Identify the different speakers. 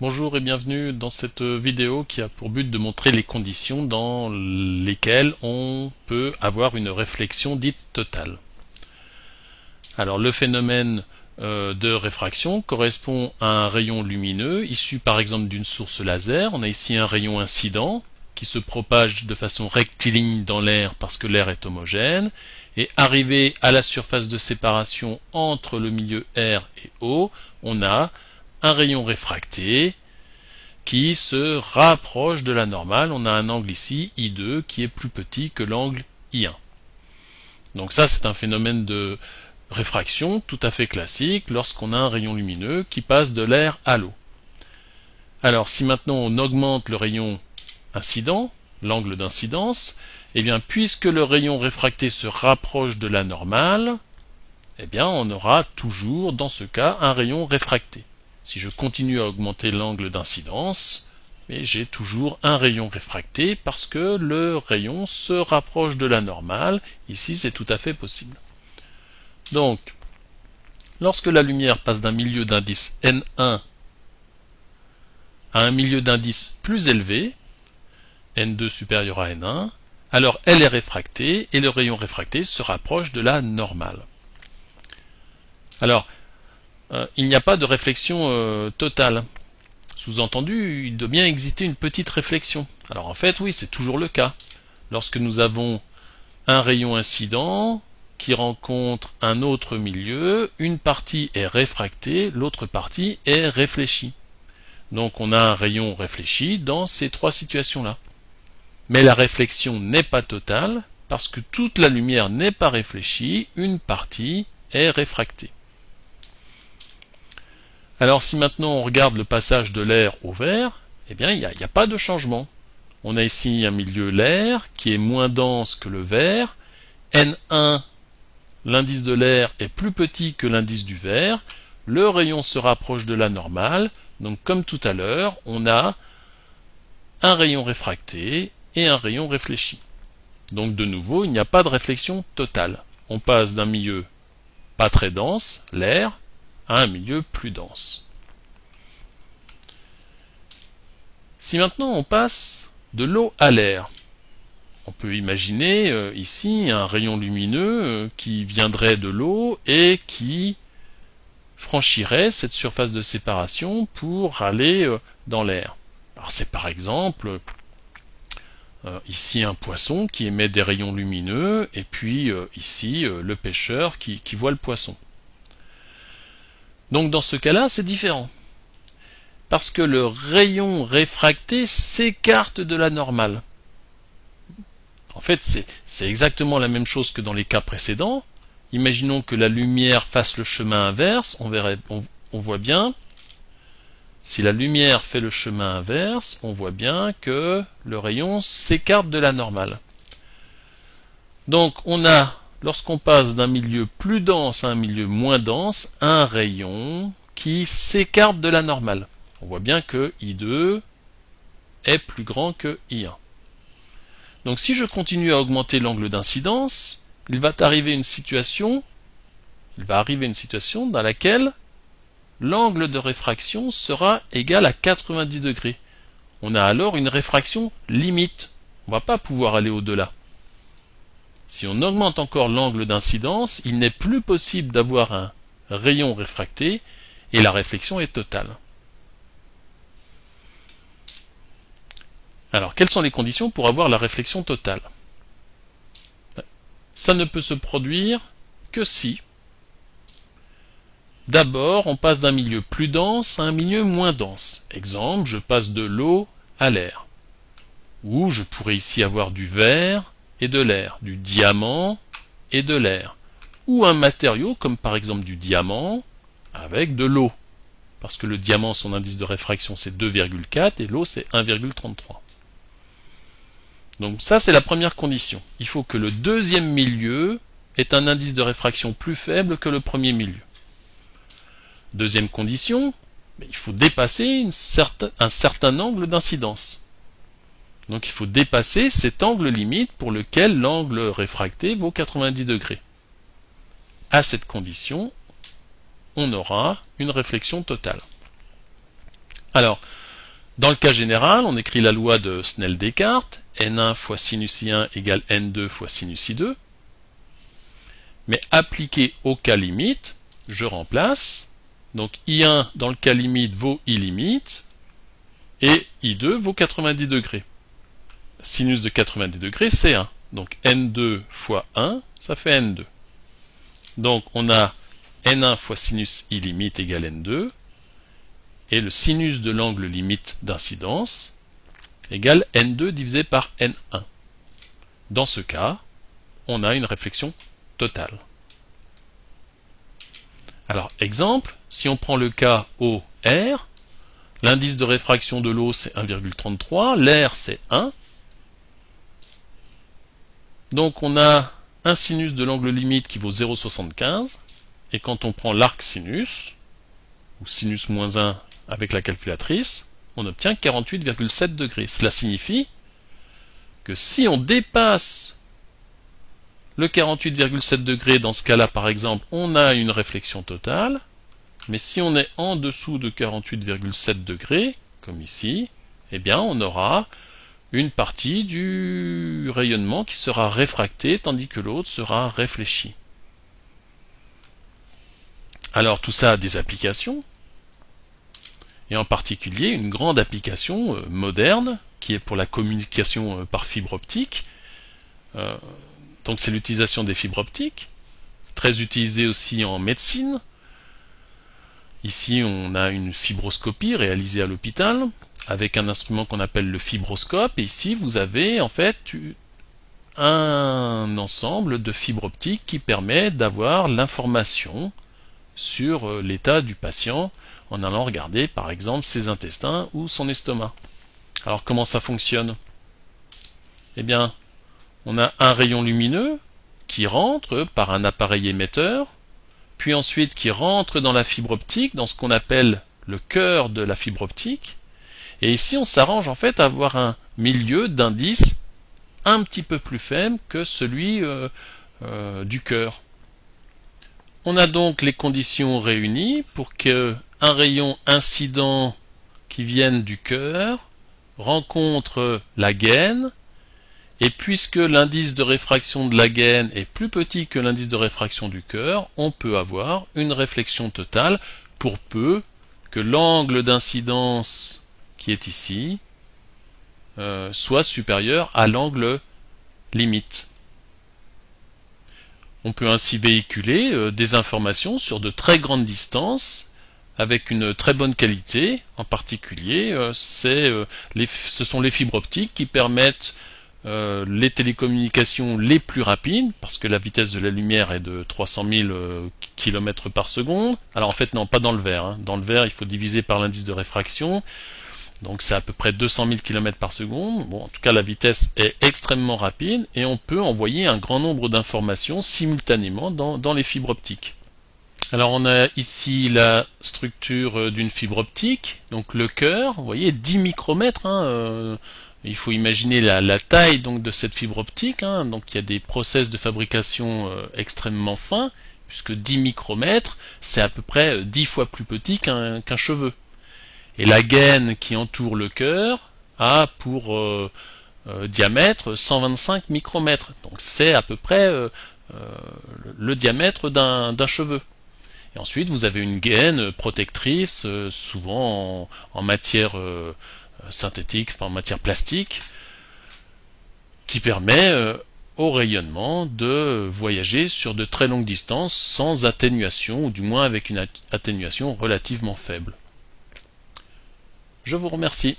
Speaker 1: Bonjour et bienvenue dans cette vidéo qui a pour but de montrer les conditions dans lesquelles on peut avoir une réflexion dite totale. Alors le phénomène de réfraction correspond à un rayon lumineux issu par exemple d'une source laser. On a ici un rayon incident qui se propage de façon rectiligne dans l'air parce que l'air est homogène, et arrivé à la surface de séparation entre le milieu R et O, on a un rayon réfracté qui se rapproche de la normale. On a un angle ici, I2, qui est plus petit que l'angle I1. Donc ça, c'est un phénomène de réfraction tout à fait classique lorsqu'on a un rayon lumineux qui passe de l'air à l'eau. Alors, si maintenant on augmente le rayon incident, l'angle d'incidence, eh bien, puisque le rayon réfracté se rapproche de la normale, eh bien, on aura toujours, dans ce cas, un rayon réfracté. Si je continue à augmenter l'angle d'incidence, j'ai toujours un rayon réfracté parce que le rayon se rapproche de la normale. Ici, c'est tout à fait possible. Donc, lorsque la lumière passe d'un milieu d'indice N1 à un milieu d'indice plus élevé, N2 supérieur à N1, alors elle est réfractée et le rayon réfracté se rapproche de la normale. Alors, il n'y a pas de réflexion totale. Sous-entendu, il doit bien exister une petite réflexion. Alors en fait, oui, c'est toujours le cas. Lorsque nous avons un rayon incident qui rencontre un autre milieu, une partie est réfractée, l'autre partie est réfléchie. Donc on a un rayon réfléchi dans ces trois situations-là. Mais la réflexion n'est pas totale, parce que toute la lumière n'est pas réfléchie, une partie est réfractée. Alors si maintenant on regarde le passage de l'air au verre, eh bien il n'y a pas de changement. On a ici un milieu l'air qui est moins dense que le verre. N1, l'indice de l'air est plus petit que l'indice du verre. Le rayon se rapproche de la normale. Donc comme tout à l'heure, on a un rayon réfracté et un rayon réfléchi. Donc de nouveau, il n'y a pas de réflexion totale. On passe d'un milieu pas très dense, l'air, à un milieu plus dense. Si maintenant on passe de l'eau à l'air, on peut imaginer ici un rayon lumineux qui viendrait de l'eau et qui franchirait cette surface de séparation pour aller dans l'air. Alors c'est par exemple ici un poisson qui émet des rayons lumineux, et puis ici le pêcheur qui voit le poisson. Donc dans ce cas-là, c'est différent. Parce que le rayon réfracté s'écarte de la normale. En fait, c'est exactement la même chose que dans les cas précédents. Imaginons que la lumière fasse le chemin inverse. On voit bien, si la lumière fait le chemin inverse, on voit bien que le rayon s'écarte de la normale. Donc on a, lorsqu'on passe d'un milieu plus dense à un milieu moins dense, un rayon qui s'écarte de la normale. On voit bien que I2 est plus grand que I1. Donc si je continue à augmenter l'angle d'incidence, il va arriver une situation dans laquelle l'angle de réfraction sera égal à 90 degrés. On a alors une réfraction limite. On ne va pas pouvoir aller au-delà. Si on augmente encore l'angle d'incidence, il n'est plus possible d'avoir un rayon réfracté et la réflexion est totale. Alors, quelles sont les conditions pour avoir la réflexion totale? Ça ne peut se produire que si, d'abord, on passe d'un milieu plus dense à un milieu moins dense. Exemple, je passe de l'eau à l'air. Ou je pourrais ici avoir du verre et de l'air, du diamant et de l'air. Ou un matériau comme par exemple du diamant avec de l'eau. Parce que le diamant, son indice de réfraction c'est 2,4 et l'eau c'est 1,33. Donc ça c'est la première condition. Il faut que le deuxième milieu ait un indice de réfraction plus faible que le premier milieu. Deuxième condition, il faut dépasser un certain angle d'incidence. Donc il faut dépasser cet angle limite pour lequel l'angle réfracté vaut 90 degrés. À cette condition, on aura une réflexion totale. Alors, Dans le cas général, on écrit la loi de Snell-Descartes, n1 fois sinus i1 égale n2 fois sinus i2. Mais appliqué au cas limite, je remplace. Donc i1 dans le cas limite vaut i limite, et i2 vaut 90 degrés. Sinus de 90 degrés, c'est 1. Donc n2 fois 1, ça fait n2. Donc on a n1 fois sinus i limite égale n2, et le sinus de l'angle limite d'incidence égale n2 divisé par n1. Dans ce cas, on a une réflexion totale. Alors, exemple, si on prend le cas OR, l'indice de réfraction de l'eau c'est 1,33, l'air c'est 1. Donc on a un sinus de l'angle limite qui vaut 0,75, et quand on prend l'arc sinus, ou sinus moins 1 avec la calculatrice, on obtient 48,7 degrés. Cela signifie que si on dépasse le 48,7 degrés, dans ce cas-là par exemple, on a une réflexion totale, mais si on est en dessous de 48,7 degrés, comme ici, eh bien on aura une partie du rayonnement qui sera réfractée, tandis que l'autre sera réfléchi. Alors tout ça a des applications, et en particulier une grande application moderne, qui est pour la communication par fibre optique. Donc c'est l'utilisation des fibres optiques, très utilisée aussi en médecine. Ici on a une fibroscopie réalisée à l'hôpital, avec un instrument qu'on appelle le fibroscope, et ici vous avez en fait un ensemble de fibres optiques qui permet d'avoir l'information sur l'état du patient en allant regarder par exemple ses intestins ou son estomac. Alors comment ça fonctionne? Eh bien, on a un rayon lumineux qui rentre par un appareil émetteur, puis ensuite qui rentre dans la fibre optique, dans ce qu'on appelle le cœur de la fibre optique, et ici on s'arrange en fait à avoir un milieu d'indice un petit peu plus faible que celui du cœur. On a donc les conditions réunies pour qu'un rayon incident qui vienne du cœur rencontre la gaine, et puisque l'indice de réfraction de la gaine est plus petit que l'indice de réfraction du cœur, on peut avoir une réflexion totale pour peu que l'angle d'incidence qui est ici soit supérieur à l'angle limite. On peut ainsi véhiculer des informations sur de très grandes distances avec une très bonne qualité. En particulier, ce sont les fibres optiques qui permettent les télécommunications les plus rapides, parce que la vitesse de la lumière est de 300 000 km par seconde. Alors en fait non, pas dans le verre. Hein. Dans le verre, il faut diviser par l'indice de réfraction. Donc c'est à peu près 200 000 km par seconde. Bon, en tout cas, la vitesse est extrêmement rapide et on peut envoyer un grand nombre d'informations simultanément dans les fibres optiques. Alors on a ici la structure d'une fibre optique. Donc le cœur, vous voyez, 10 micromètres. Il faut imaginer la taille donc, de cette fibre optique. Donc il y a des process de fabrication extrêmement fins, puisque 10 micromètres, c'est à peu près 10 fois plus petit qu'un cheveu. Et la gaine qui entoure le cœur a pour diamètre 125 micromètres. Donc c'est à peu près le diamètre d'un cheveu. Et ensuite vous avez une gaine protectrice, souvent en matière synthétique, enfin en matière plastique, qui permet au rayonnement de voyager sur de très longues distances sans atténuation, ou du moins avec une atténuation relativement faible. Je vous remercie.